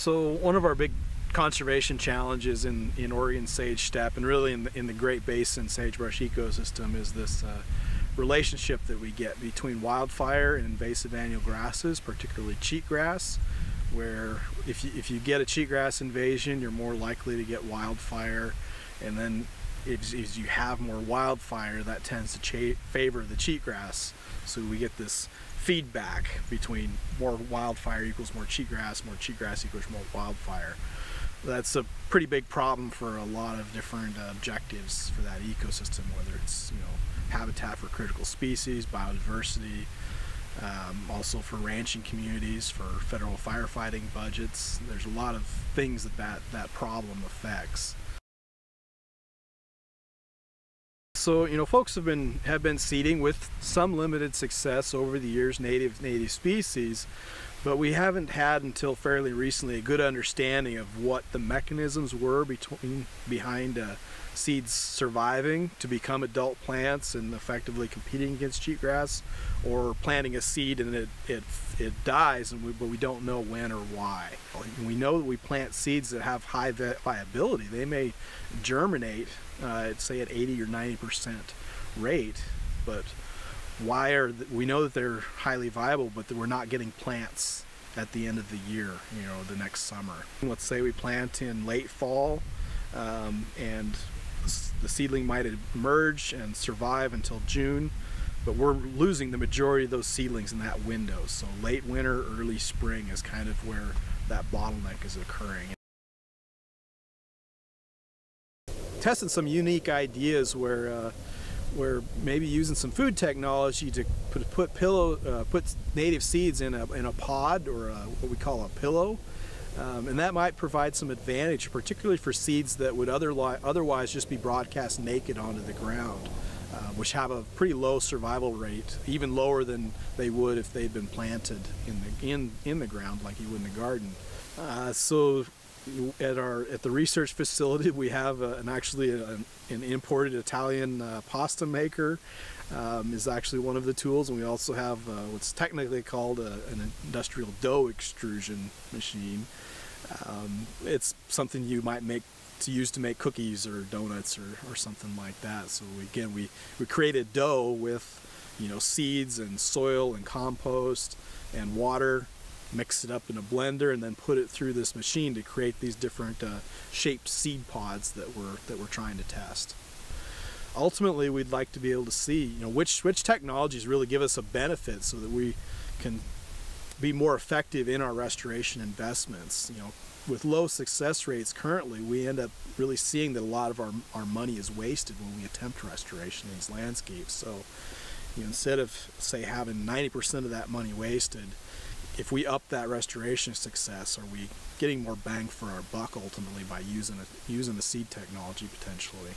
So one of our big conservation challenges in Oregon sage steppe and really in the Great Basin sagebrush ecosystem is this relationship that we get between wildfire and invasive annual grasses, particularly cheatgrass, where if you get a cheatgrass invasion, you're more likely to get wildfire, and then if you have more wildfire, that tends to favor the cheatgrass. So we get this feedback between more wildfire equals more cheatgrass equals more wildfire. That's a pretty big problem for a lot of different objectives for that ecosystem, whether it's habitat for critical species, biodiversity, also for ranching communities, for federal firefighting budgets. There's a lot of things that problem affects. So folks have been seeding with some limited success over the years native species, but we haven't had until fairly recently a good understanding of what the mechanisms were behind seeds surviving to become adult plants and effectively competing against cheatgrass, or planting a seed and it dies, but we don't know when or why. We know that we plant seeds that have high viability. They may germinate say at 80 or 90% rate, but we know that they're highly viable, but that we're not getting plants at the end of the year, the next summer. Let's say we plant in late fall, and the seedling might emerge and survive until June, but we're losing the majority of those seedlings in that window. So late winter, early spring is kind of where that bottleneck is occurring. Tested some unique ideas where maybe using some food technology to put native seeds in a pod, or what we call a pillow, and that might provide some advantage, particularly for seeds that would otherwise just be broadcast naked onto the ground, which have a pretty low survival rate, even lower than they would if they'd been planted in the ground like you would in the garden. So at the research facility, we have an imported Italian pasta maker is actually one of the tools, and we also have what's technically called an industrial dough extrusion machine. It's something you might use to make cookies or donuts or something like that. So we created dough with seeds and soil and compost and water, mix it up in a blender, and then put it through this machine to create these different shaped seed pods that we're trying to test. Ultimately, we'd like to be able to see which technologies really give us a benefit, so that we can be more effective in our restoration investments. With low success rates currently, we end up really seeing that a lot of our money is wasted when we attempt restoration in these landscapes. So instead of, say, having 90% of that money wasted, if we up that restoration success, are we getting more bang for our buck ultimately by using the seed technology potentially?